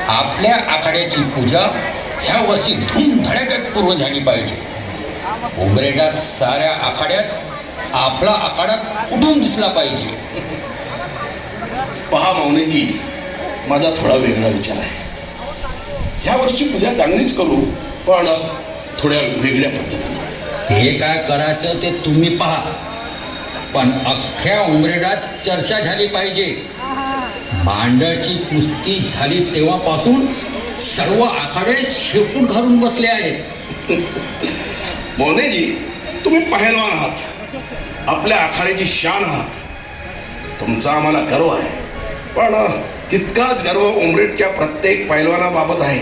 आपल्या आखाड्याची पूजा ह्या वर्षी धूमधडाक्यात पूर्ण झाली पाहिजे. उमरेडात साऱ्या आखाड्यात आपला आखाडा उठून दिसला पाहिजे. पहा मावनेजी, माझा थोडा वेगळा विचार आहे. ह्या वर्षी पूजा चांगलीच करू, पण थोड्या वेगळ्या पद्धतीने. ते काय करायचं ते तुम्ही पहा, पण अख्ख्या उमरेडात चर्चा झाली पाहिजे. मांडळची कुस्ती झाली तेव्हापासून सर्व आखाडे शेपूट घालून बसले आहेत. मोनेजी, तुम्ही पहिलवान आहात, आपल्या आखाड्याची शान आहात. तुमचा आम्हाला गर्व आहे, पण तितकाच गर्व उमरेडच्या प्रत्येक पहिलवानाबाबत आहे.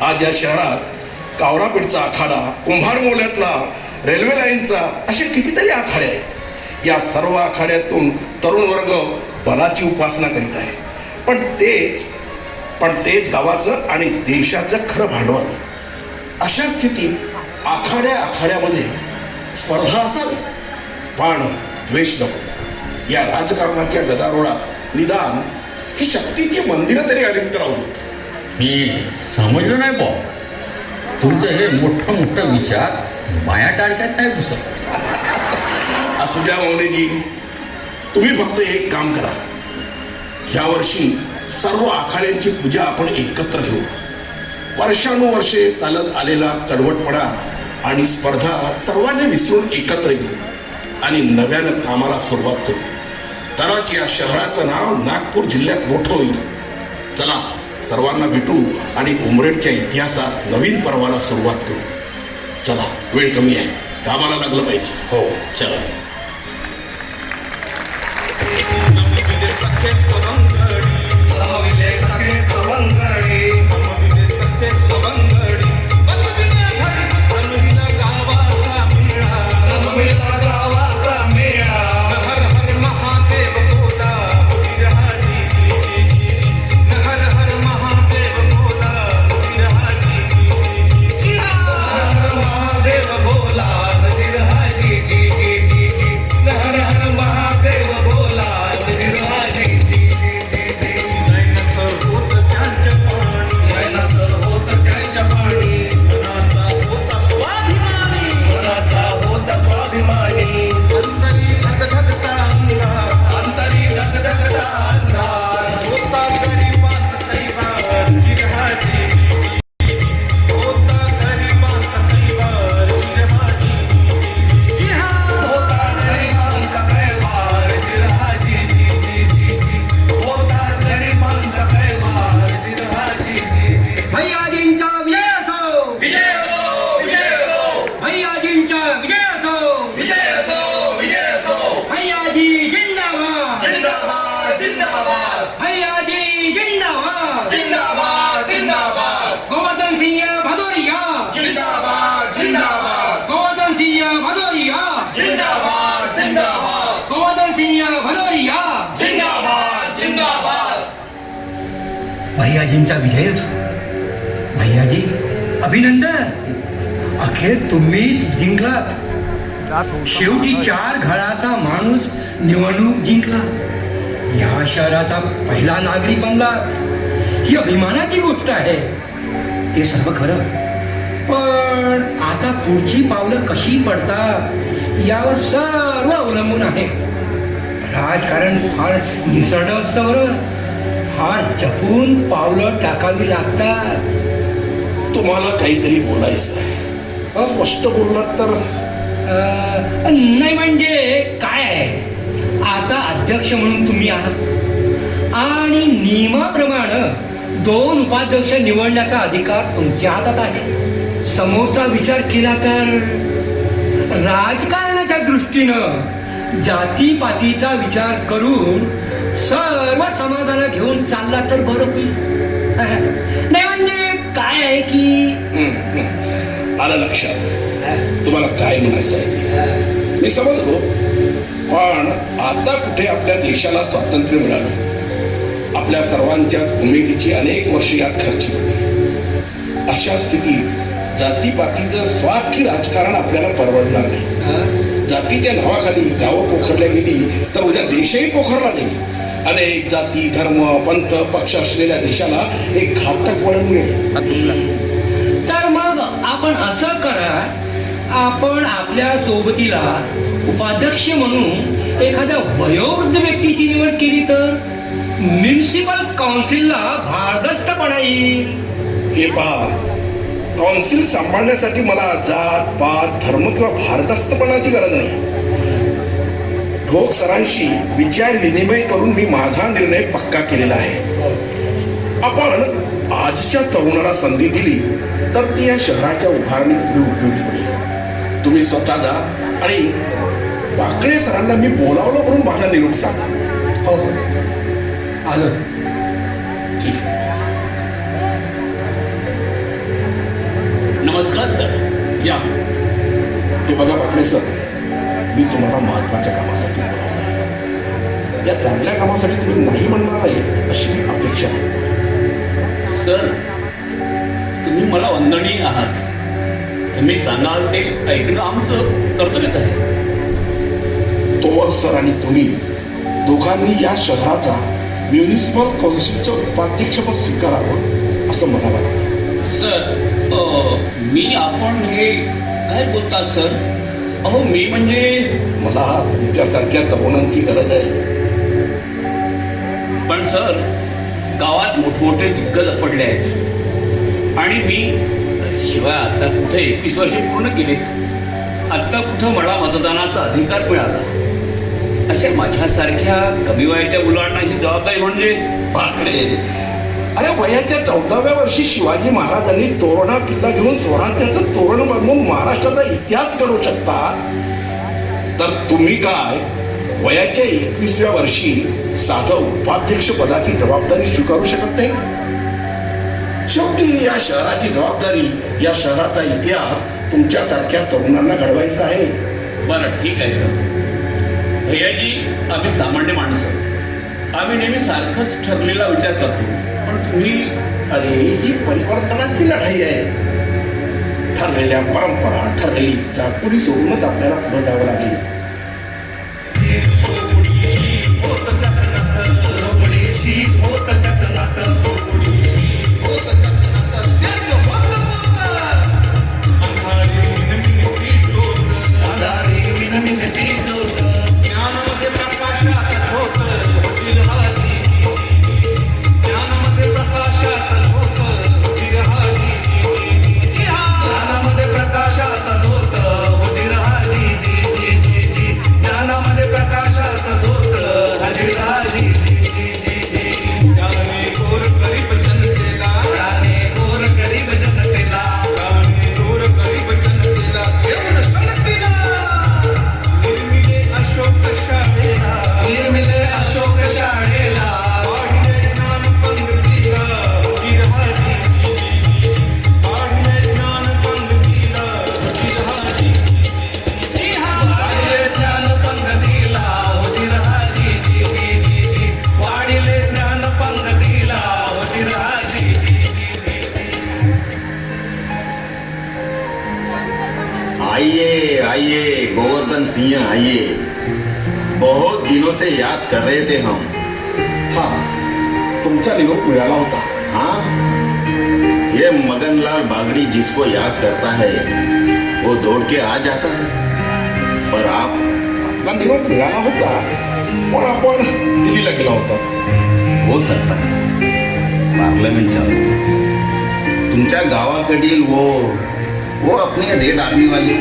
आज या शहरात कावरापेठचा आखाडा, कुंभारमोल्यातला, रेल्वे लाईनचा, असे कितीतरी आखाडे आहेत. या सर्व आखाड्यातून तरुण वर्ग बलाची उपासना करीत आहे. पण तेच गावाचं आणि देशाचं खरं भांडवल. अशा स्थितीत आखाड्यामध्ये स्पर्धा असावी, पण द्वेष नको. या राजकारणाच्या गदारोळात निदान ही शक्तीची मंदिरं तरी अलिप्त राहू देत. मी समजलो नाही बा, तुमचं हे मोठं विचार माया टाळक्यात नाही घुसत. असू द्या मौनेजी, तुम्ही फक्त एक काम करा. यावर्षी सर्व आखाड्यांची पूजा आपण एकत्र घेऊ. वर्षानुवर्षे चालत आलेला कडवटपणा आणि स्पर्धा सर्वांनी विसरून एकत्र येऊ आणि नव्यानं कामाला सुरुवात करू. तरच या शहराचं नाव नागपूर जिल्ह्यात मोठं होईल. चला, सर्वांना भेटू आणि उमरेडच्या इतिहासात नवीन पर्वाला सुरुवात करू. चला, वेळ कमी आहे, कामाला लागलं पाहिजे. हो, चला. भैयाजींचा विजय असो. भैयाजी, अभिनंदन. अखेर तुम्हीच जिंकलात. शेवटी 4 घराचा माणूस निवडणूक जिंकला. या शहराचा पहिला नागरिक बनलात. ही अभिमानाची गोष्ट आहे. ते सर्व खरं, पण आता पुढची पावलं कशी पडतात यावर सर्व अवलंबून आहे. राजकारण फार निसरडं असतं बरं. फार जपून पावलं टाकावी लागतात. तुम्हाला काहीतरी बोलायचं आहे, स्पष्ट बोललात तर. नाही म्हणजे काय आहे, आता अध्यक्ष म्हणून तुम्ही आहात आणि नियमाप्रमाणे 2 उपाध्यक्ष निवडण्याचा अधिकार तुमच्या हातात आहे. समोरचा विचार केला तर राजकारणाच्या दृष्टीनं जातीपातीचा विचार करून सर्व समाजाला घेऊन चालला तर बरं होईल. नाही म्हणजे काय आहे की आलं लक्षात तुम्हाला काय म्हणायचं आहे ते. मी समजलो, पण आता कुठे आपल्या देशाला स्वातंत्र्य मिळालं. आपल्या सर्वांच्याच उमेदीची अनेक वर्ष यात खर्ची होती. अशा स्थितीत जातीपातीचं स्वार्थी राजकारण आपल्याला परवडणार नाही. जातीच्या नावाखाली गावं पोखरल्या गेली तर उद्या देशही पोखरला जाईल. अनेक जाती धर्म पंथ पक्ष असलेल्या देशाला एक घातक वळण मिळेल. तर मग आपण असं करा, आपण आपल्या सोबतीला उपाध्यक्ष म्हणून एखाद्या वयोवृद्ध व्यक्तीची निवड केली तर म्युनिसिपल काउन्सिलला भारदस्तपणा येईल. हे पहा, काउन्सिल सांभाळण्यासाठी मला जात पात धर्म किंवा भारदस्तपणाची गरज नाही. ठोक सरांशी विचार विनिमय करून मी माझा निर्णय पक्का केलेला आहे. आपण आजच्या तरुणाला संधी दिली तर ती या शहराच्या उभारणीत पुढे उपयोगी पडेल. तुम्ही स्वतः जा आणि बाकडे सरांना मी बोलावलं म्हणून माझा निरोप सांगा. हो, आलो. ठीक आहे. नमस्कार सर. या. हे बघा बाकडे सर, मी तुम्हाला महत्वाच्या कामासाठी बोलावलं. या चांगल्या कामासाठी तुम्ही नाही म्हणणार नाही अशी मी अपेक्षा करतो. सर, तुम्ही मला वंदनीय आहात. तुम्ही सांगाल ते ऐकणं आमचं कर्तव्यच आहे. तोवर सर आणि तुम्ही दोघांनी या शहराचा म्युनिसिपल काउन्सिलचं उपाध्यक्षपद स्वीकारावं असं मला वाटतं. सर, मी आपण हे काय बोलतात सर? अहो, मी म्हणजे मला तुमच्यासारख्या तरुणांची गरज आहे. पण सर, गावात मोठमोठे दिग्गज पडले आहेत आणि मी शिवाय आता कुठे 21 वर्षे पूर्ण केलीत. आत्ता कुठं मला मतदानाचा अधिकार मिळाला. अशा माझ्यासारख्या कमी वयाच्या मुलांना ही जबाबदारी म्हणजे बाकडे, अरे वयाच्या 14व्या वर्षी शिवाजी महाराजांनी तोरणा किल्ला घेऊन स्वराज्याचं तोरण बांधून महाराष्ट्राचा इतिहास घडवू शकता, तर तुम्ही काय वयाच्या 21व्या वर्षी साधं उपाध्यक्ष पदाची जबाबदारी स्वीकारू शकत नाही? शेवटी या शहराची जबाबदारी, या शहराचा इतिहास तुमच्यासारख्या तरुणांना घडवायचा आहे. बरं, ठीक आहे सर. भैयाजी, आम्ही सामान्य माणसं, आम्ही नेहमी सारखंच ठरलेला विचार करतो. पण तुम्ही अरे, ही परिवर्तनाची लढाई आहे. ठरलेल्या परंपरा, ठरलेली चाकुरी सोडूनच आपल्याला पुढे जावं लागेल. आइए आइए गोवर्धन सिंह आइए. बहुत दिनों से याद कर रहे थे हम. हा, तुमचा निरोप मिळाला होता. हाँ, ये मगनलाल बागड़ी जिसको याद करता है वो दौड़ के आ जाता है. पर आप आपला निरोप मिळाला होता, पण आपण दिल्लीला गेला होता. हो सकता है पार्लमेंट चालू. तुमच्या गावाकडील वो अपने रेड आर्मी वाले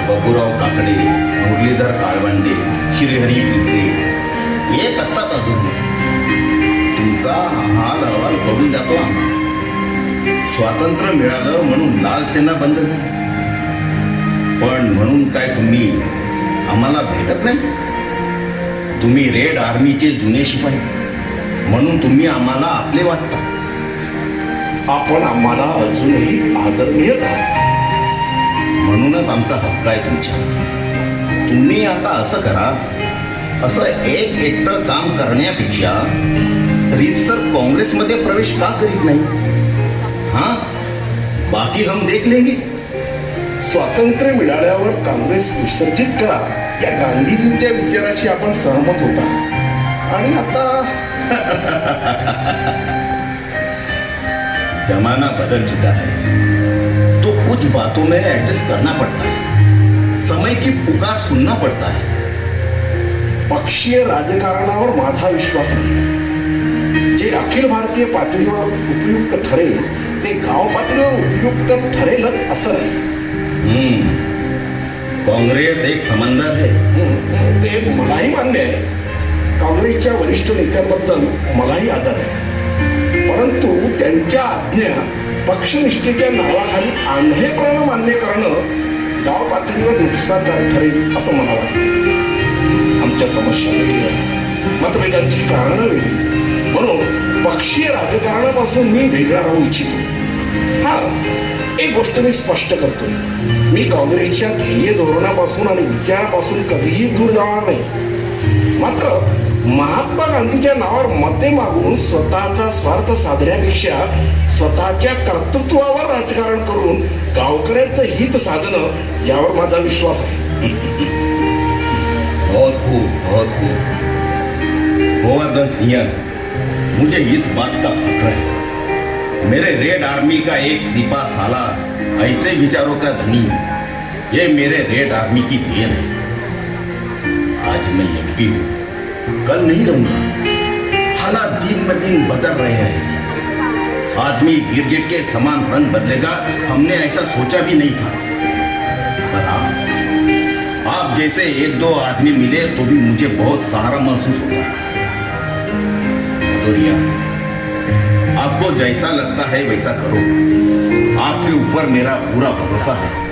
बाबूराव काकडे, मुरलीधर काळवंडे, श्रीहरी पिसे येत असतात अजून. तुमचा हाल अहवाल बघून जातो आम्हाला. स्वातंत्र्य मिळालं म्हणून लाल सेना बंद झाली, पण म्हणून काय तुम्ही आम्हाला भेटत नाही? तुम्ही रेड आर्मीचे जुने शिपाई म्हणून तुम्ही आम्हाला आपले वाटता. आपण आम्हाला अजूनही आदरणीय आहात. म्हणूनच आमचा हक्क आहे तुमच्या. तुम्ही आता असं करा, असं एकटं काम करण्यापेक्षा रीतसर काँग्रेसमध्ये प्रवेश का करीत नाही? हां, बाकी हम देख लेंगे. स्वातंत्र्य मिळाल्यावर काँग्रेस विसर्जित करा या गांधीजींच्या विचाराशी आपण सहमत होता. आणि आता जमाना बदल चुका है, तो कुछ बातों में एडजस्ट करना पड़ता है, समय की पुकार सुनना पड़ता है. पक्षीय राजकारणावर माझा विश्वास नाही. जे अखिल भारतीय पातळीवर उपयुक्त ठरेल ते गाव पातळीवर उपयुक्त ठरेलच असं नाही. कांग्रेस एक समंदर है. ते मलाही मान्य आहे. काँग्रेसच्या वरिष्ठ नेत्यांबद्दल मलाही आदर आहे. परंतु त्यांच्या आज्ञा पक्षनिष्ठेच्या नावाखाली आंधळेपणानं मान्य करणं गाव पातळीवर नुकसानकारक ठरेल असं मला वाटतं. आमच्या समस्या वेगळी आहे, मतभेदांची कारणं वेगळी. म्हणून पक्षीय राजकारणापासून मी वेगळा राहू इच्छितो. हा, एक गोष्ट मी स्पष्ट करतोय, मी काँग्रेसच्या ध्येय धोरणापासून आणि विचारापासून कधीही दूर जाणार नाही. मात्र महात्मा गांधीच्या नावावर मते मागून स्वतःचा स्वार्थ साधण्यापेक्षा स्वतःच्या कर्तृत्वावर राजकारण करून गावकऱ्यांचं हित साधणं यावर माझा विश्वास आहे. बहुत खूब, बहुत खूब. गोवर्धन सिंह, मुझे इस बात का फक्र है. मेरे रेड आर्मी का एक सिपा साला ऐसे विचारों का धनी, ये मेरे रेड आर्मी की देन है. आज मैं एमपी हूँ, कल नहीं रहूंगा. हालात दिन ब दिन बदल रहे हैं. आदमी गिरगिट के समान रंग बदलेगा, हमने ऐसा सोचा भी नहीं था. पर आप जैसे एक दो आदमी मिले तो भी मुझे बहुत सहारा महसूस होता है. भदौरिया, आपको जैसा लगता है वैसा करो. आपके ऊपर मेरा पूरा भरोसा है.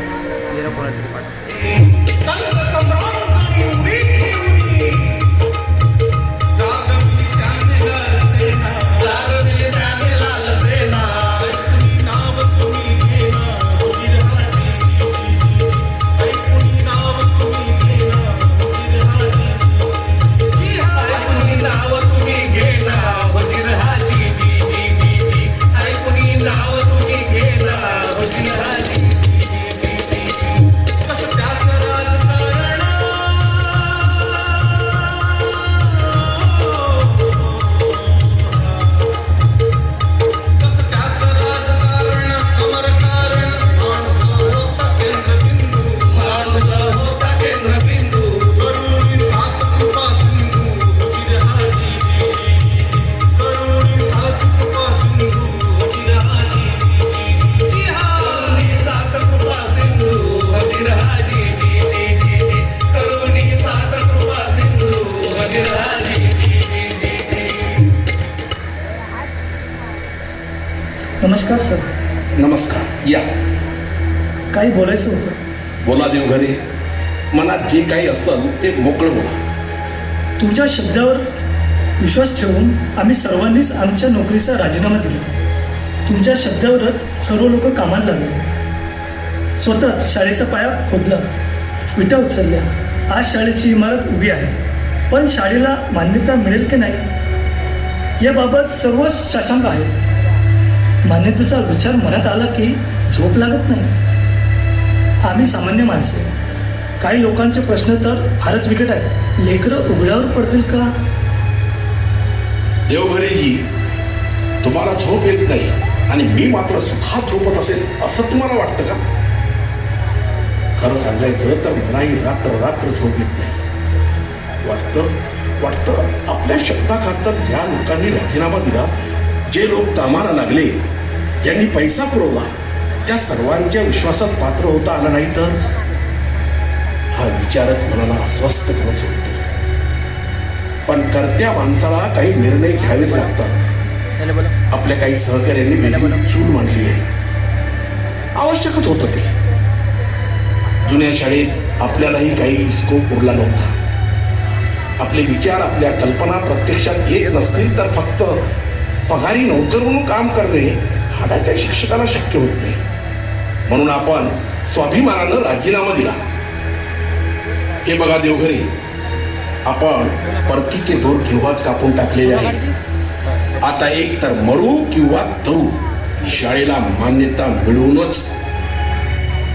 नमस्कार सर. नमस्कार. या, काही बोलायचं होतं. बोला देवघरे. मनात जे काही असेल ते मोकळं बोला. तुमच्या शब्दावर विश्वास ठेवून आम्ही सर्वांनीच आमच्या नोकरीचा राजीनामा दिला. तुमच्या शब्दावरच सर्व लोक कामाला लागले. स्वतःच शाळेचा पाया खोदला, विटा उचलल्या. आज शाळेची इमारत उभी आहे, पण शाळेला मान्यता मिळेल की नाही याबाबत सर्व साशंक आहे. मान्यतेचा विचार मनात आला की झोप लागत नाही. आम्ही सामान्य माणसे, काही लोकांचे प्रश्न तर फारच बिकट आहेत. लेकरं उघड्यावर पडतील का? देवघरेजी, तुम्हाला झोप येत नाही आणि मी मात्र सुखात झोपत असेल असं तुम्हाला वाटतं का? खरं सांगायचं तर मलाही रात्र रात्र झोप येत नाही. वाटतं आपल्या शब्दाखातर ज्या लोकांनी राजीनामा दिला, जे लोक कामाला लागले, ज्यांनी पैसा पुरवला, त्या सर्वांच्या विश्वासात पात्र होता आला नाही तर हा विचारच मनाला अस्वस्थ करून सोडतो. पण कर्त्या माणसाला काही निर्णय घ्यावेच लागतात. आपल्या काही सहकार्यांनी वेगळी चूल मांडली आहे. आवश्यकच होतं ते. जुन्या शाळेत आपल्यालाही काही स्कोप उरला नव्हता. आपले विचार, आपल्या कल्पना प्रत्यक्षात येत नसतील तर फक्त पगारी नोकर म्हणून काम करणे हाडाच्या शिक्षकाला शक्य होत नाही. म्हणून आपण स्वाभिमानानं राजीनामा दिला. हे बघा देवघरे, आपण परतीचे दोर केव्हाच कापून टाकलेले आहेत. आता एक तर मरू किंवा तरू, शाळेला मान्यता मिळवूनच.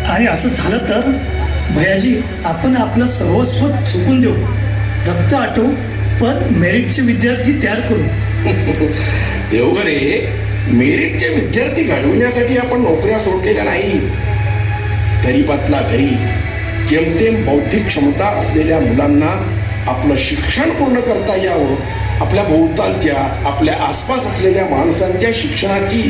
आणि असं झालं तर भैयाजी, आपण आपलं सर्वस्व चुकून देऊ, रक्त आटवू पण मेरिटचे विद्यार्थी तयार करू. देवघरे, मेरिटचे विद्यार्थी घडविण्यासाठी आपण नोकऱ्या सोडलेल्या नाहीत. गरीबातला गरीब, जेमतेम बौद्धिक क्षमता असलेल्या मुलांना आपलं शिक्षण पूर्ण करता यावं, आपल्या भोवतालच्या, आपल्या आसपास असलेल्या माणसांच्या शिक्षणाची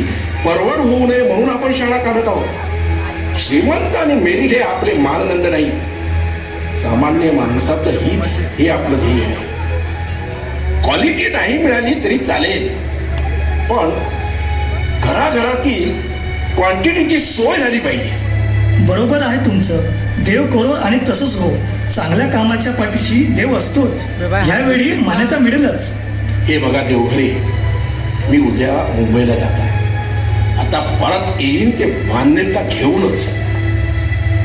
परवड होऊ नये म्हणून आपण शाळा काढत आहोत. श्रीमंत आणि मेरिट हे आपले मानदंड नाहीत. सामान्य माणसाचं हित हे आपलं ध्येय आहे. क्वालिटी नाही मिळाली तरी चालेल, पण घराघरातील क्वांटिटीची सोय झाली पाहिजे. बरोबर आहे तुमचं. देव करो आणि तसंच हो. चांगल्या कामाच्या पाठीशी देव असतोच. ह्यावेळी मान्यता मिळेलच. हे बघा देवघरे, मी उद्या मुंबईला जात आहे. आता परत येईन ते मान्यता घेऊनच.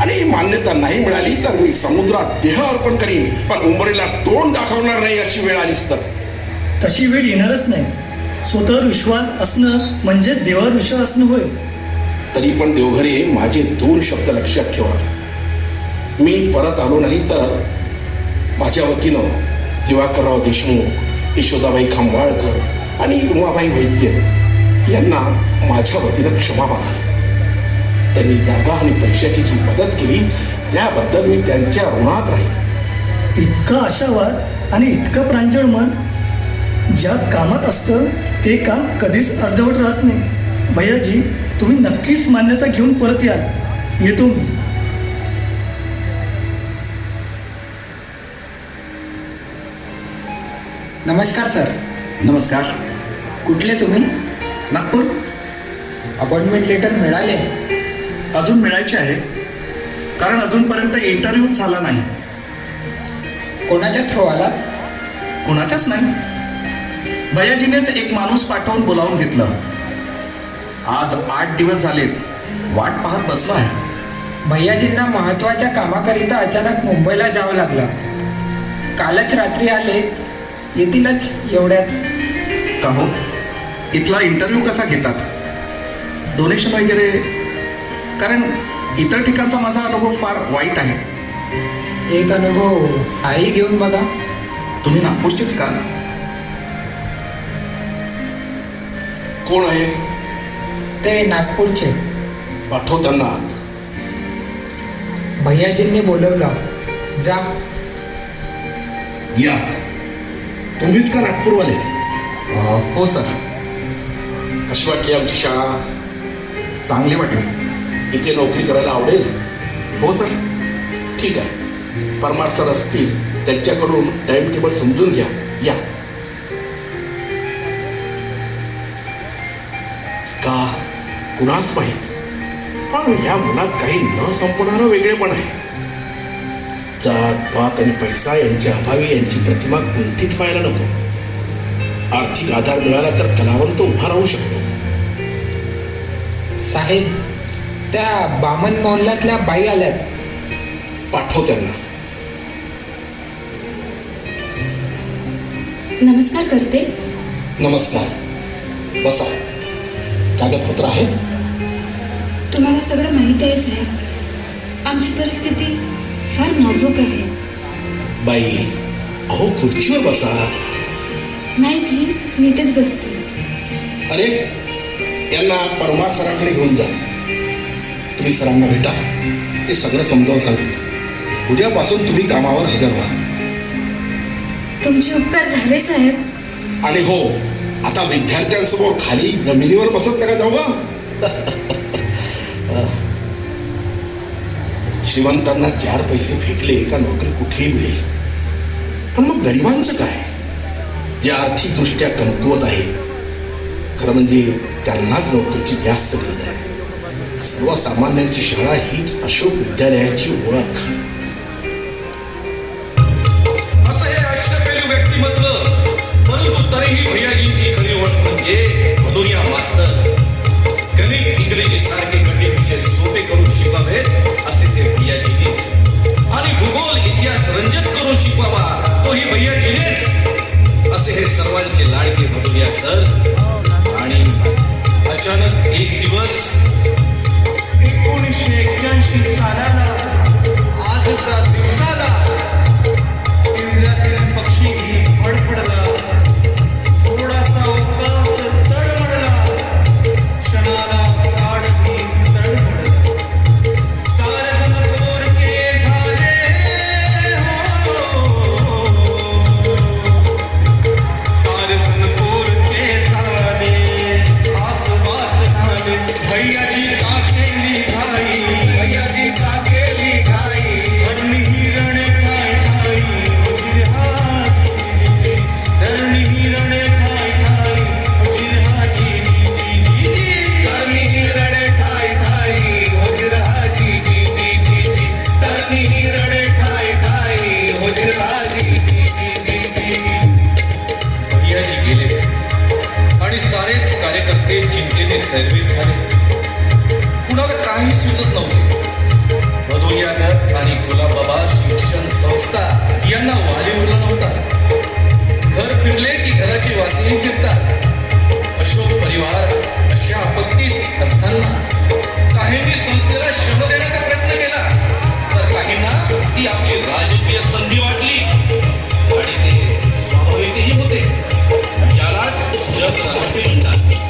आणि मान्यता नाही मिळाली तर मी समुद्रात देह अर्पण करीन, पण मुंबईला तोंड दाखवणार नाही अशी वेळ आलीच तर. तशी वेळ येणारच नाही. स्वतःवर विश्वास असणं म्हणजे देवावर विश्वास असणं होय. तरी पण देवघरे, माझे 2 शब्द लक्षात ठेवा. मी परत आलो नाही तर माझ्या वतीनं दिवाकरराव देशमुख, यशोदाबाई खांबाळकर आणि उमाबाई वैद्य यांना माझ्या वतीनं क्षमा मागली. त्यांनी जागा आणि पैशाची जी मदत केली त्याबद्दल मी त्यांच्या ऋणात राहील. इतका आशावाद आणि इतकं प्रांजळ मन ज्या कामात असतं ते काम कधीच अर्धवट राहत नाही. भैयाजी, तुम्ही नक्कीच मान्यता घेऊन परत याल. येतो मी. नमस्कार सर. नमस्कार. कुठले तुम्ही? नागपूर. अपॉइंटमेंट लेटर मिळाले? अजून मिळायचे आहे, कारण अजूनपर्यंत इंटरव्ह्यू झाला नाही. कोणाच्या थ्रू आला? कोणाच्याच नाही. भैयाजीनेच एक माणूस पाठवून बोलावून घेतलं. आज 8 दिवस झालेत वाट पाहत बसलो आहे. भैयाजींना महत्वाच्या कामाकरिता अचानक मुंबईला जावं लागलं. कालच रात्री आलेत, येतीलच एवढ्यात. का हो, इथला इंटरव्ह्यू कसा घेतात? डोनेशन वगैरे? कारण इतर ठिकाणचा माझा अनुभव फार वाईट आहे. एक अनुभव हाही घेऊन बघा. तुम्ही नागपूरचेच का? कोण आहे? ते नागपूरचे. पाठव त्यांना आत. भैयाजींनी बोलवलं. जा. या. तुम्हीच का नागपूरवाले? हो सर. कशी वाटली आमची शाळा? चांगली वाटली. इथे नोकरी करायला आवडेल? हो सर. ठीक आहे. परमार सर असतील, त्यांच्याकडून टाइम टेबल समजून घ्या. या. का कुणाच माहीत, पण या मनात काही न संपणारं वेगळेपण आहे. जात पात आणि पैसा यांच्या अभावी यांची प्रतिमा कुंठित व्हायला नको. आर्थिक आधार मिळाला तर कलावंत उभा राहू शकतो. साहेब, त्या बामन मोहल्ल्यातल्या बाई आल्यात. पाठव त्यांना. नमस्कार करते. नमस्कार. बसा. कागदपत्र आहेत? तुम्हाला सगळं माहिती आहे साहेब. आमची परिस्थिती फार नाजूक आहे. बाई, अहो खुर्चीवर बसा. नाही जी, मी इथेच बसते. अरे, यांना परमार सरांकडे घेऊन जा. तुम्ही सरांना भेटा, ते सगळं समजावून सांगतील. उद्यापासून तुम्ही कामावर हजर व्हा. तुमचे उपकार झाले साहेब. आणि हो, आता विद्यार्थ्यांसमोर खाली जमिनीवर बसत नका जाऊ का? श्रीमंतांना 4 पैसे फेकले का नोकरी कुठेही मिळेल, पण मग गरिबांचं काय, जे आर्थिकदृष्ट्या कमकुवत आहे? खरं म्हणजे त्यांनाच नोकरीची जास्त गरज आहे. सर्वसामान्यांची शाळा हीच अशोक विद्यालयाची ओळख. असं हे अष्टपैलू व्यक्तिमत्व, परंतु तरीही भैयाजींची खरी ओळख म्हणजे भदोरिया मास्तर. गणित इंग्रजी सारखे कठीण विषय सोपे करून शिकवावेत असे ते भैयाजीनेच, आणि भूगोल इतिहास रंजक करून शिकवावा तोही भैयाजीनेच असे हे सर्वांचे लाडके भदोरिया सर. आणि अचानक एक दिवस 1981 सालाला आजच्या दिवसाला इंद्रातील पक्षी ही फडफड वडील झाले कुणाला काही सुचत नव्हते. भदोरियाकर आणि गुलाबबाबा शिक्षण संस्था यांना वाली उरला नव्हता. घर फिरले की घराची वासनी फिरतात. अशोक परिवार अशा आपत्तीत असताना काहींनी संस्थेला शह देण्याचा प्रयत्न केला तर काहींना ती आपली राजकीय संधी वाटली आणि ते स्वाभाविकही होते. यालाच जग राजकीय म्हणतात.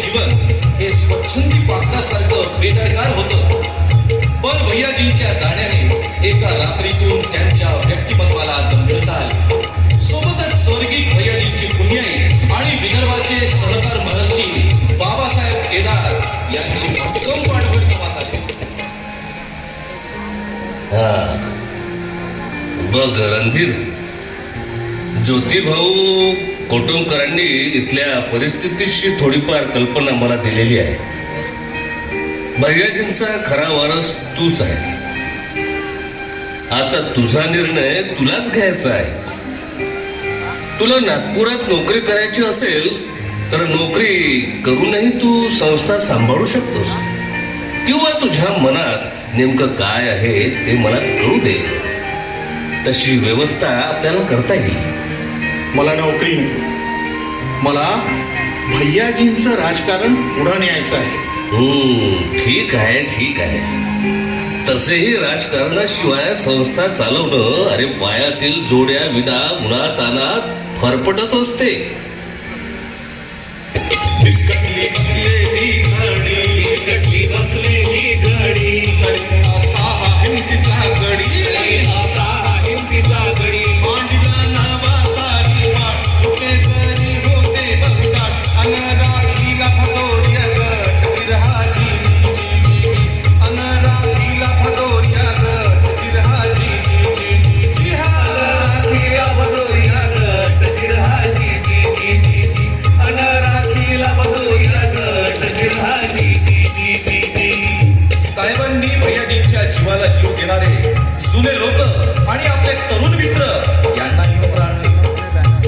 जीवन हे स्वच्छंदी पात्रासारखं बेदरकार होतं. पण भैयाजींच्या जाण्याने एका रात्रीतून त्यांच्या व्यक्तिमत्वाला गंभीरता आली. सोबतच स्वर्गीय भैयाजींची पुण्याई आणि विदर्भाचे सहकार महर्षी बाबासाहेब केदार यांची भक्कम पाठबळ कमास आली. बघ रणधीर, ज्योतिभाऊ कोटुंबकरांनी इथल्या परिस्थितीची थोडीफार कल्पना मला दिलेली आहे. भैयाजींचा खरा वारस तूच आहेस. आता तुझा निर्णय तुलाच घ्यायचा आहे. तुला नागपुरात नोकरी करायची असेल तर नोकरी करूनही तू संस्था सांभाळू शकतोस, किंवा तुझ्या मनात नेमकं काय आहे ते मला कळू दे. तशी व्यवस्था आपल्याला करता येईल. मला नोकरी नको. मला भैयाजींचं राजकारण पुढं न्यायचं आहे. ठीक आहे, ठीक आहे. तसेही राजकारणाशिवाय संस्था चालवणं अरे पायातील जोड्या विना उन्हातानात फरफटत असते. निष्कटली बसलेली घडी, निष्कटली बसलेली घडी, असा हा हिमतीचा गडी, असा हा हिमतीचा गडी. मांडीला नावासारी वाट, कुठे घरी होते बगदाट, अन राखीला भदोरिया गट, विरहाची अन राखीला भदोरिया गट, विरहाची राखीला भदोरिया गट, विरहाची अन राखीला भदोरिया गट, विरहाची. साहेबांनी भैयाजींच्या जीवाला जीव देणारे जुने लोक आणि आपले तरुण मित्र यांना निवडून आणले.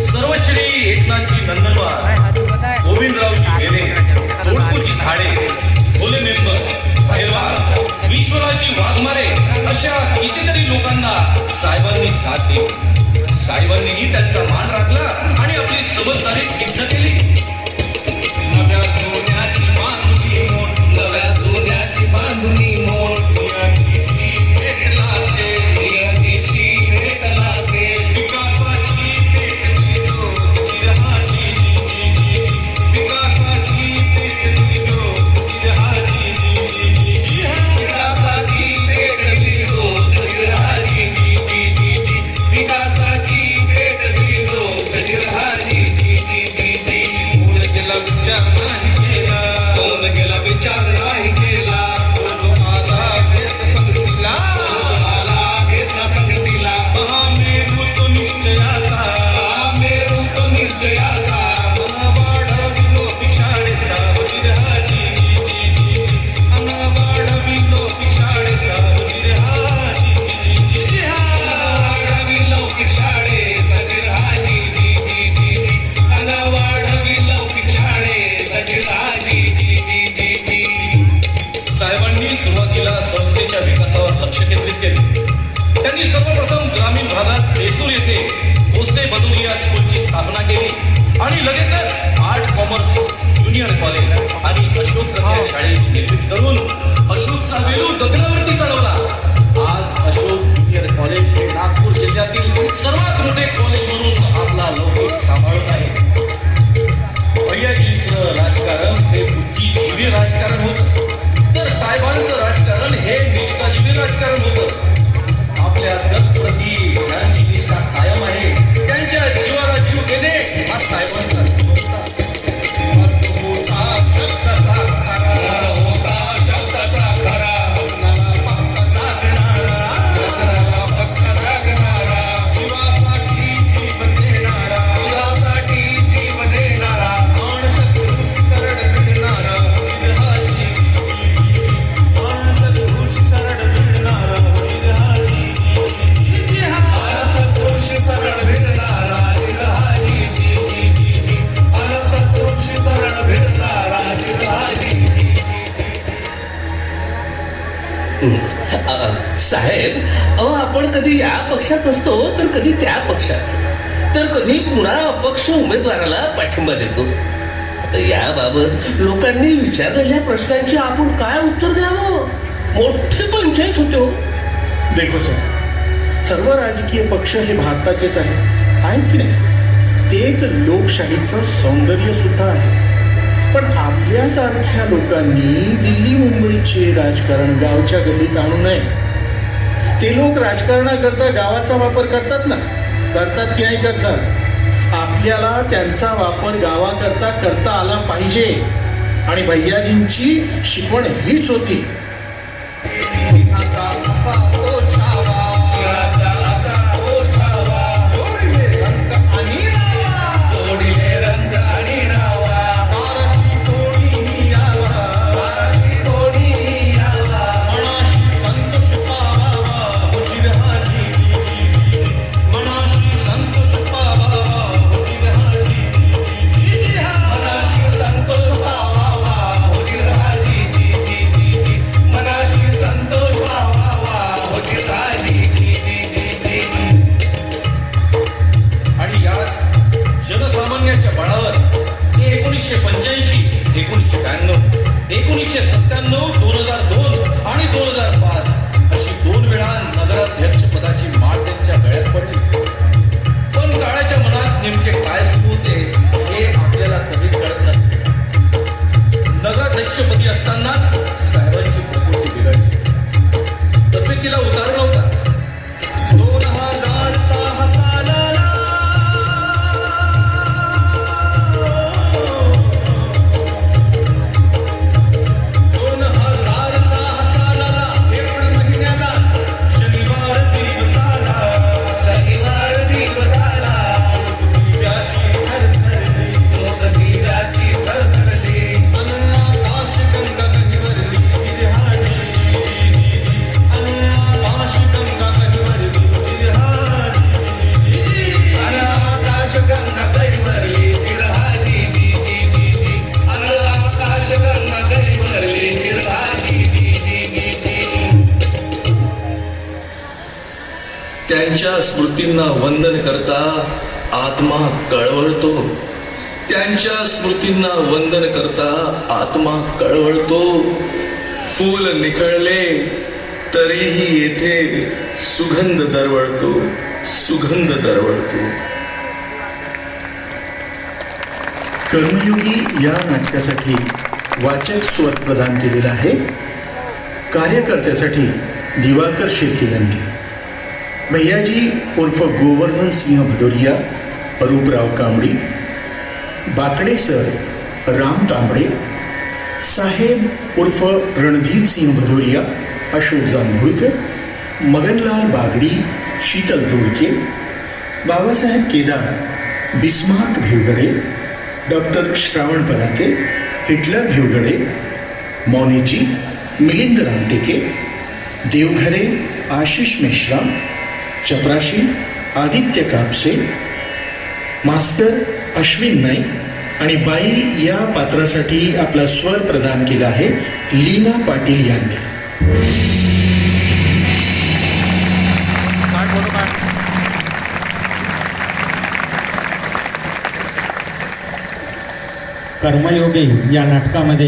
सर्वश्री एकनाथजी नंदनवार, गोविंदरावजी गेले, तोडपूजी झाडे, भोले मेंबर, पहिलवान, विश्वराजजी वाघमारे अशा कितीतरी लोकांना साहेबांनी साथ दिली. साहेबांनीही त्यांचा मान राखला आणि आपली समजदारी सिद्ध केली. नव्या सोन्याची बांधुनी मोठ, नव्या सोन्याची बांधुनी मोठ, आणि लगेचच आर्ट कॉमर्स ज्युनियर कॉलेज आणि अशोक कन्या शाळेची निर्मिती करून अशोकचा वेलू गगनावरती चढवला. आज अशोक ज्युनियर कॉलेज हे नागपूर जिल्ह्यातील सर्वात मोठे कॉलेज म्हणून आपला लौकिक सांभाळत आहे. साहेब, अहो आपण कधी या पक्षात असतो तर कधी त्या पक्षात, तर कधी पुन्हा अपक्ष उमेदवाराला पाठिंबा देतो. आता याबाबत लोकांनी विचारलेल्या प्रश्नांची आपण काय उत्तर द्यावं? मोठी पंचायत होते हो. देखो सर, सर्व राजकीय पक्ष हे भारताचेच आहेत की नाही? तेच लोकशाहीचं सौंदर्य सुद्धा आहे. पण आपल्यासारख्या लोकांनी दिल्ली मुंबईचे राजकारण गावच्या गल्लीत आणू नये. ते लोक राजकारणाकरता गावाचा वापर करतात ना, करतात की नाही करतात? आपल्याला त्यांचा वापर गावाकरता करता आला पाहिजे. आणि भैयाजींची शिकवण हीच होती. जनसामान्याच्या बळावर 1985, 1992, 1997, 2002 आणि 2005 अशी 2 वेळा नगराध्यक्ष पदाची माळ त्यांच्या गळ्यात पडली. पण काळाच्या मनात नेमके काय सुरू होते हे आपल्याला कधीच कळत नसते. नगराध्यक्षपदी असतानाच साहेबांची प्रकृती बिघडली. तब्येतीला उतार नव्हता. 2006 सालाला त्यांच्या स्मृतींना वंदन करता आत्मा कळवळतो. त्यांच्या स्मृतींना वंदन करता आत्मा कळवळतो. फूल निखळले तरीही येथे सुगंध दरवळतो, सुगंध दरवळतो. कर्मयोगी या नाटकासाठी वाचक स्वर प्रदान केलेला आहे. कार्यकर्त्यासाठी दिवाकर शिर्के यांनी. भैयाजी उर्फ गोवर्धन सिंह भदौरिया, रूपराव कांबडी. बाकडे सर राम तांबडे. साहेब उर्फ रणधीर सिंह भदौरिया, अशोक जांभूळकर. मगनलाल बागडी, शीतल दोडके. बाबासाहेब केदार, बिस्मार्क भिवगडे. डॉक्टर श्रावण पराते, हिटलर भिवगडे. मौनेजी मिलिंद रामटेके. देवघरे आशिष मेश्राम. चपराशी आदित्य कापसे. मास्तर अश्विन नाईक. आणि बाई या पात्रासाठी आपला स्वर प्रदान केला आहे लीना पाटील यांनी. कर्मयोगी या नाटकामध्ये